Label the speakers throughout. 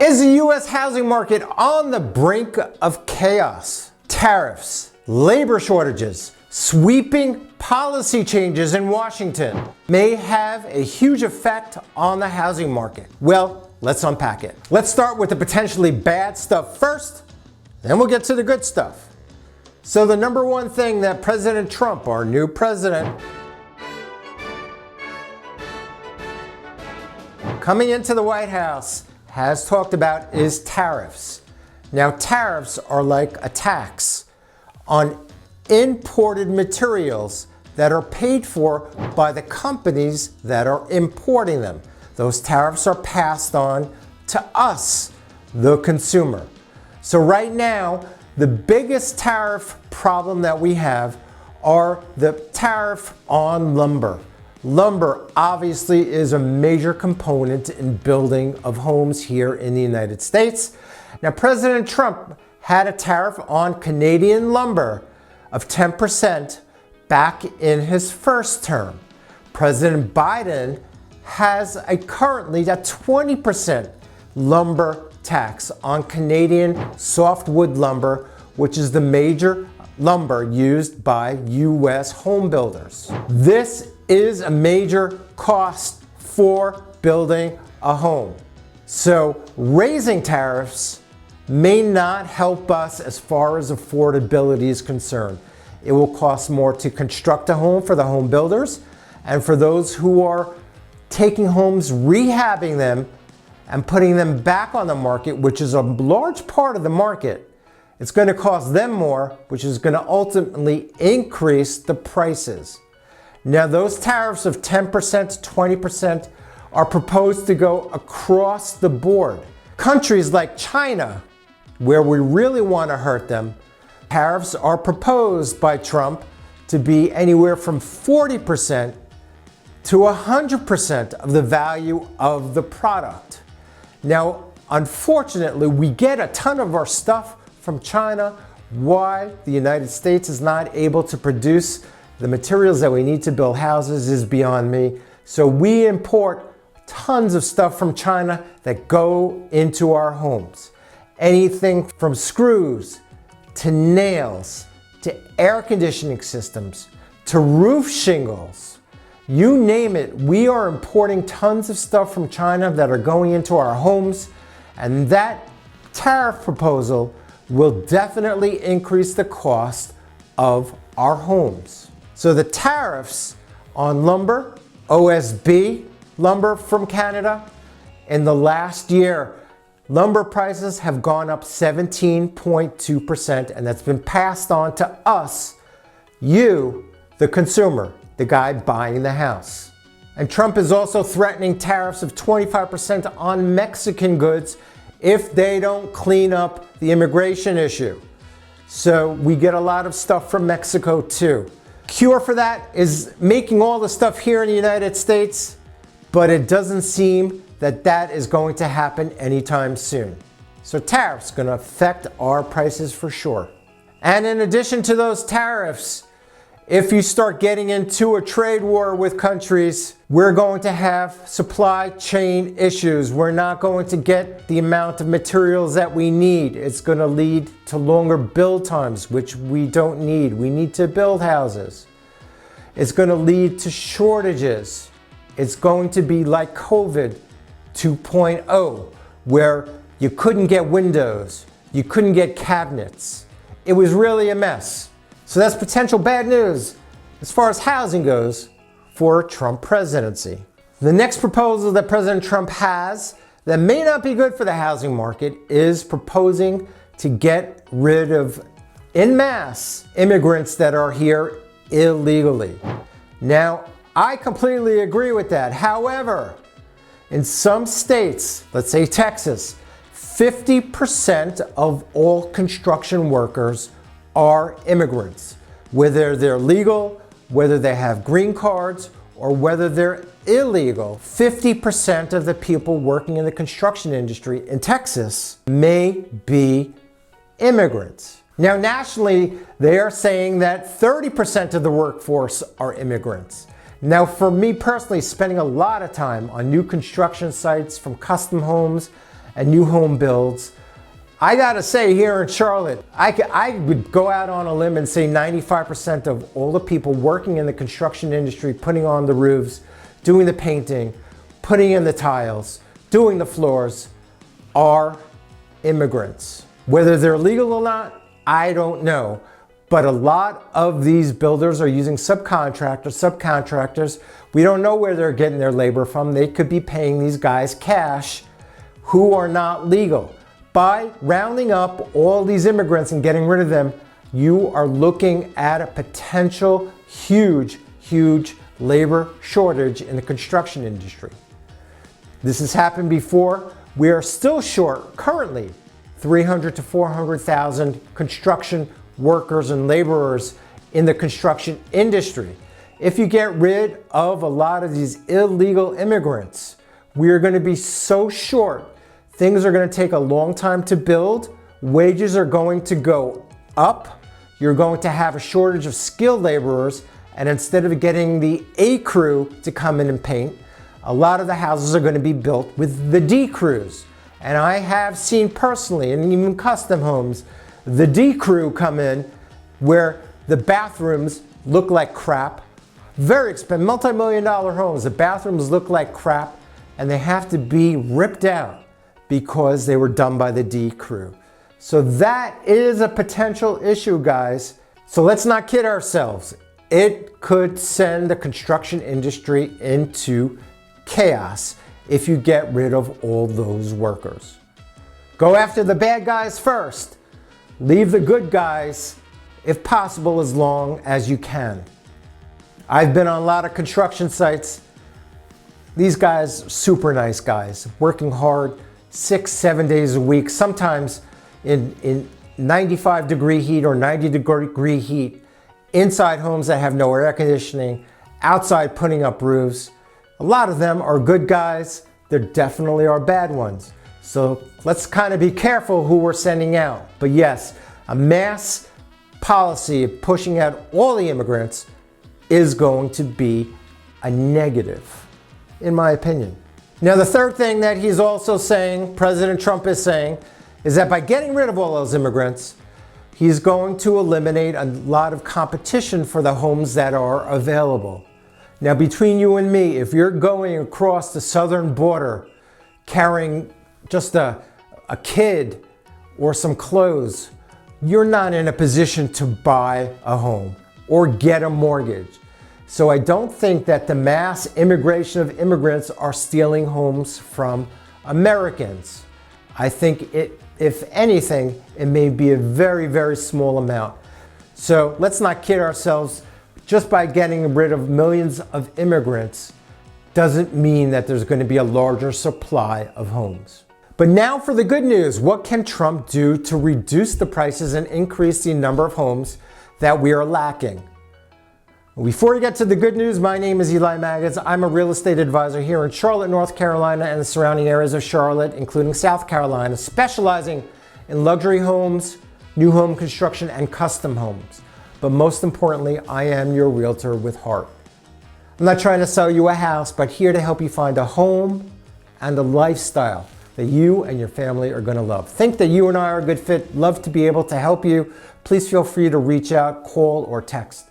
Speaker 1: Is the U.S. housing market on the brink of chaos? Tariffs, labor shortages, sweeping policy changes in Washington may have a huge effect on the housing market. Well, let's unpack it. Let's start with the potentially bad stuff first, then we'll get to the good stuff. So the number one thing that President Trump, our new president, coming into the White House, has talked about is tariffs. Now, tariffs are like a tax on imported materials that are paid for by the companies that are importing them. Those tariffs are passed on to us, the consumer. So right now, the biggest tariff problem that we have are the tariff on lumber. Lumber obviously is a major component in building of homes here in the United States. Now, President Trump had a tariff on Canadian lumber of 10% back in his first term. President Biden has currently a 20% lumber tax on Canadian softwood lumber, which is the major lumber used by U.S. home builders. This is a major cost for building a home. So raising tariffs may not help us as far as affordability is concerned. It will cost more to construct a home for the home builders, and for those who are taking homes, rehabbing them, and putting them back on the market, which is a large part of the market, it's going to cost them more, which is going to ultimately increase the prices. Now, those tariffs of 10% to 20% are proposed to go across the board. Countries like China, where we really want to hurt them, tariffs are proposed by Trump to be anywhere from 40% to 100% of the value of the product. Now, unfortunately, we get a ton of our stuff from China. Why the United States is not able to produce the materials that we need to build houses is beyond me. So we import tons of stuff from China that go into our homes. Anything from screws, to nails, to air conditioning systems, to roof shingles. You name it, we are importing tons of stuff from China that are going into our homes, and that tariff proposal will definitely increase the cost of our homes. So the tariffs on lumber, OSB lumber from Canada, in the last year, lumber prices have gone up 17.2%, and that's been passed on to us, you, the consumer, the guy buying the house. And Trump is also threatening tariffs of 25% on Mexican goods if they don't clean up the immigration issue. So we get a lot of stuff from Mexico too. Cure for that is making all the stuff here in the United States, but it doesn't seem that that is going to happen anytime soon. So tariffs going to affect our prices for sure. And in addition to those tariffs, if you start getting into a trade war with countries, we're going to have supply chain issues. We're not going to get the amount of materials that we need. It's going to lead to longer build times, which we don't need. We need to build houses. It's going to lead to shortages. It's going to be like COVID 2.0, where you couldn't get windows, you couldn't get cabinets. It was really a mess. So that's potential bad news as far as housing goes for Trump presidency. The next proposal that President Trump has that may not be good for the housing market is proposing to get rid of, en masse, immigrants that are here illegally. Now, I completely agree with that. However, in some states, let's say Texas, 50% of all construction workers are immigrants, whether they're legal, whether they have green cards, or whether they're illegal. 50% of the people working in the construction industry in Texas may be immigrants. Now, nationally, they are saying that 30% of the workforce are immigrants. Now, for me personally, spending a lot of time on new construction sites, from custom homes and new home builds. I gotta say, here in Charlotte, I would go out on a limb and say 95% of all the people working in the construction industry, putting on the roofs, doing the painting, putting in the tiles, doing the floors, are immigrants. Whether they're legal or not, I don't know. But a lot of these builders are using subcontractors. We don't know where they're getting their labor from. They could be paying these guys cash who are not legal. By rounding up all these immigrants and getting rid of them, you are looking at a potential huge labor shortage in the construction industry. This has happened before. We are still short currently 300 to 400,000 construction workers and laborers in the construction industry. If you get rid of a lot of these illegal immigrants, we are going to be so short. Things are going to take a long time to build. Wages are going to go up. You're going to have a shortage of skilled laborers. And instead of getting the A crew to come in and paint, a lot of the houses are going to be built with the D crews. And I have seen personally, and even custom homes, the D crew come in where the bathrooms look like crap. Very expensive, multi-million-dollar homes. The bathrooms look like crap and they have to be ripped out because they were done by the D crew. So that is a potential issue, guys. So let's not kid ourselves. It could send the construction industry into chaos if you get rid of all those workers. Go after the bad guys first. Leave the good guys, if possible, as long as you can. I've been on a lot of construction sites. These guys, super nice guys, working hard 6-7 days a week, sometimes in 95-degree heat or 90-degree heat, inside homes that have no air conditioning, outside putting up roofs. A lot of them are good guys. There definitely are bad ones. So let's kind of be careful who we're sending out. But yes, a mass policy of pushing out all the immigrants is going to be a negative, in my opinion. Now, the third thing that he's also saying, President Trump is saying, is that by getting rid of all those immigrants, he's going to eliminate a lot of competition for the homes that are available. Now, between you and me, if you're going across the southern border carrying just a kid or some clothes, you're not in a position to buy a home or get a mortgage. So I don't think that the mass immigration of immigrants are stealing homes from Americans. I think if anything, it may be a very small amount. So let's not kid ourselves. Just by getting rid of millions of immigrants doesn't mean that there's going to be a larger supply of homes. But now for the good news. What can Trump do to reduce the prices and increase the number of homes that we are lacking? Before we get to the good news, my name is Eli Magids. I'm a real estate advisor here in Charlotte, North Carolina, and the surrounding areas of Charlotte, including South Carolina, specializing in luxury homes, new home construction, and custom homes. But most importantly, I am your realtor with heart. I'm not trying to sell you a house, but here to help you find a home and a lifestyle that you and your family are going to love. Think that you and I are a good fit. Love to be able to help you. Please feel free to reach out, call, or text.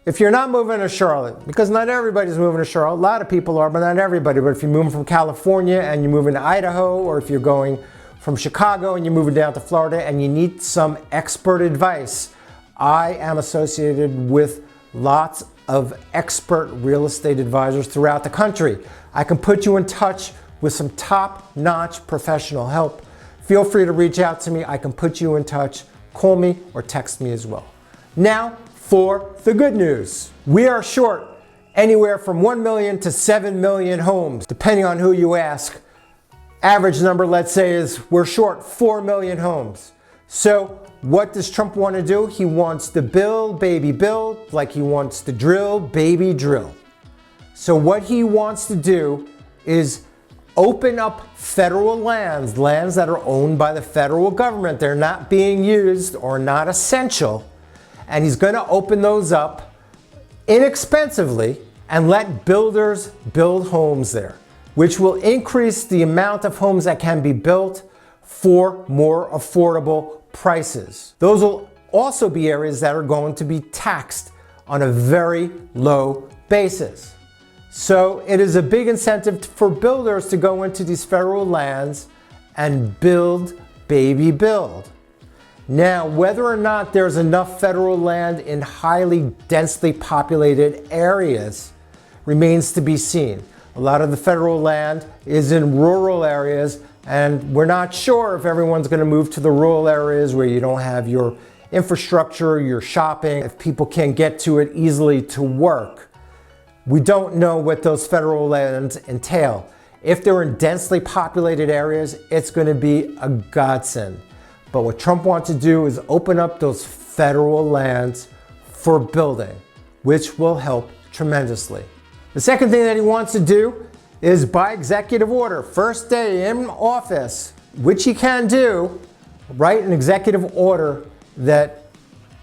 Speaker 1: If you're not moving to Charlotte, because not everybody's moving to Charlotte, a lot of people are, but not everybody. But if you're moving from California and you're moving to Idaho, or if you're going from Chicago and you're moving down to Florida and you need some expert advice, I am associated with lots of expert real estate advisors throughout the country. I can put you in touch with some top-notch professional help. Feel free to reach out to me. I can put you in touch. Call me or text me as well. Now, for the good news. We are short anywhere from 1 million to 7 million homes, depending on who you ask. Average number, let's say, is we're short 4 million homes. So what does Trump want to do? He wants to build, baby build, like he wants to drill, baby drill. So what he wants to do is open up federal lands that are owned by the federal government. They're not being used or not essential. And he's going to open those up inexpensively and let builders build homes there. which will increase the amount of homes that can be built for more affordable prices. Those will also be areas that are going to be taxed on a very low basis. So it is a big incentive for builders to go into these federal lands and build, baby, build. Now, whether or not there's enough federal land in highly densely populated areas remains to be seen. A lot of the federal land is in rural areas, and we're not sure if everyone's going to move to the rural areas where you don't have your infrastructure, your shopping, if people can't get to it easily to work. We don't know what those federal lands entail. If they're in densely populated areas, it's going to be a godsend. But what Trump wants to do is open up those federal lands for building, which will help tremendously. The second thing that he wants to do is by executive order, first day in office, which he can do, write an executive order that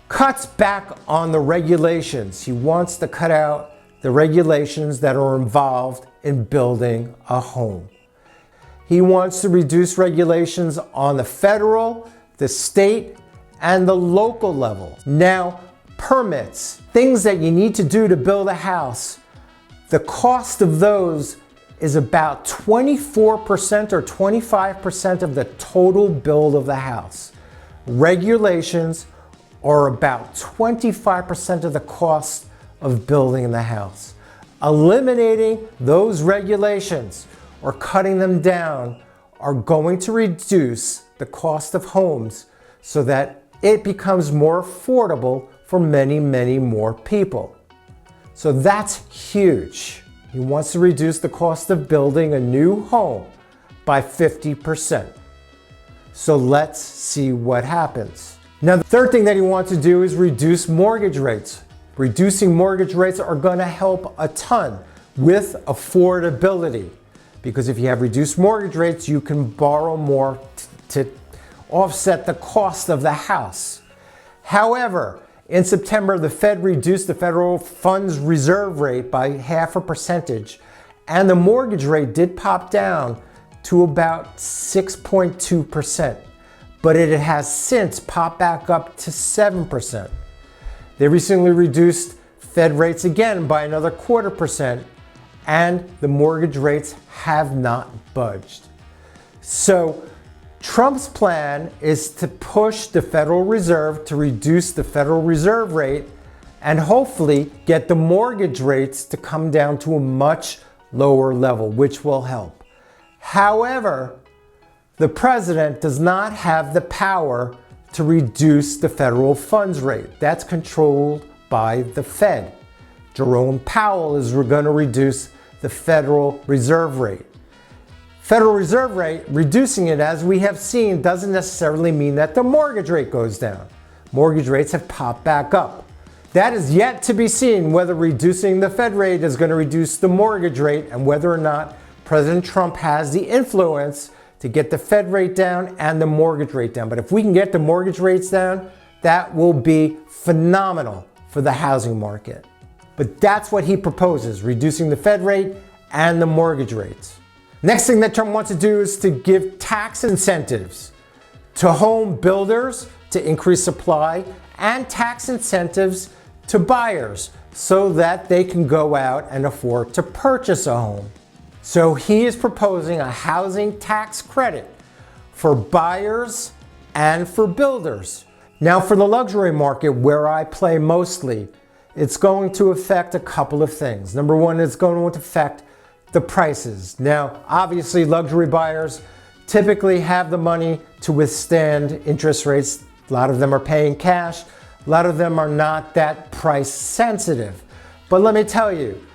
Speaker 1: cuts back on the regulations. He wants to cut out the regulations that are involved in building a home. He wants to reduce regulations on the federal, the state, and the local level. Now, permits, things that you need to do to build a house, the cost of those is about 24% or 25% of the total build of the house. Regulations are about 25% of the cost of building the house. Eliminating those regulations or cutting them down are going to reduce the cost of homes so that it becomes more affordable for many, many more people. So that's huge. He wants to reduce the cost of building a new home by 50%. So let's see what happens. Now, the third thing that he wants to do is reduce mortgage rates. Reducing mortgage rates are going to help a ton with affordability, because if you have reduced mortgage rates, you can borrow more to offset the cost of the house. However, in September, the Fed reduced the federal funds reserve rate by 0.5%, and the mortgage rate did pop down to about 6.2%, but it has since popped back up to 7%. They recently reduced Fed rates again by another 0.25%, and the mortgage rates have not budged. So Trump's plan is to push the Federal Reserve to reduce the Federal Reserve rate and hopefully get the mortgage rates to come down to a much lower level, which will help. However, the president does not have the power to reduce the federal funds rate. That's controlled by the Fed. Jerome Powell is going to reduce the Federal Reserve rate. Federal Reserve rate, reducing it as we have seen, doesn't necessarily mean that the mortgage rate goes down. Mortgage rates have popped back up. That is yet to be seen, whether reducing the Fed rate is going to reduce the mortgage rate and whether or not President Trump has the influence to get the Fed rate down and the mortgage rate down. But if we can get the mortgage rates down, that will be phenomenal for the housing market. But that's what he proposes, reducing the Fed rate and the mortgage rates. Next thing that Trump wants to do is to give tax incentives to home builders to increase supply and tax incentives to buyers so that they can go out and afford to purchase a home. So he is proposing a housing tax credit for buyers and for builders. Now, for the luxury market, where I play mostly, it's going to affect a couple of things. Number one, it's going to affect the prices. Now, obviously, luxury buyers typically have the money to withstand interest rates. A lot of them are paying cash. A lot of them are not that price sensitive. But let me tell you,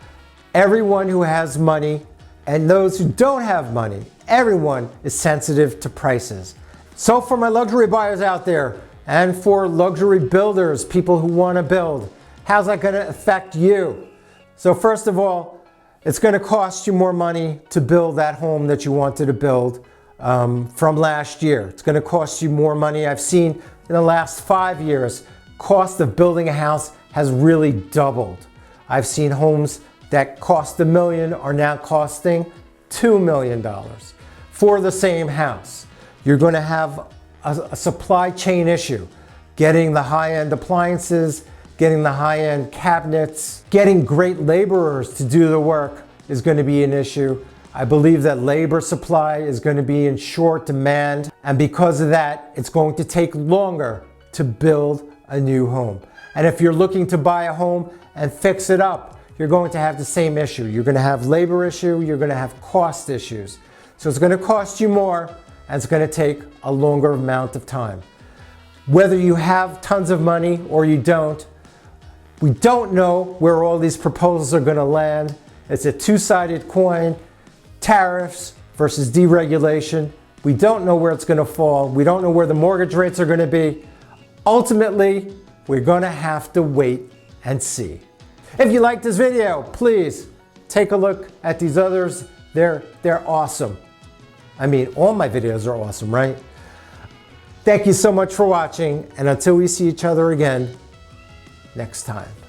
Speaker 1: everyone who has money and those who don't have money, everyone is sensitive to prices. So for my luxury buyers out there and for luxury builders, people who want to build, how's that going to affect you? So first of all, it's going to cost you more money to build that home that you wanted to build from last year. It's going to cost you more money. I've seen in the last 5 years, cost of building a house has really doubled. I've seen homes that cost $1 million are now costing $2 million for the same house. You're going to have a supply chain issue, getting the high-end appliances, getting the high-end cabinets, getting great laborers to do the work is going to be an issue. I believe that labor supply is going to be in short demand, and because of that, it's going to take longer to build a new home. And if you're looking to buy a home and fix it up, you're going to have the same issue. You're going to have labor issue, you're going to have cost issues. So it's going to cost you more, and it's going to take a longer amount of time. Whether you have tons of money or you don't, we don't know where all these proposals are going to land. It's a two-sided coin. Tariffs versus deregulation. We don't know where it's going to fall. We don't know where the mortgage rates are going to be. Ultimately, we're going to have to wait and see. If you like this video, please take a look at these others. They're awesome. I mean, all my videos are awesome, right? Thank you so much for watching, and until we see each other again next time.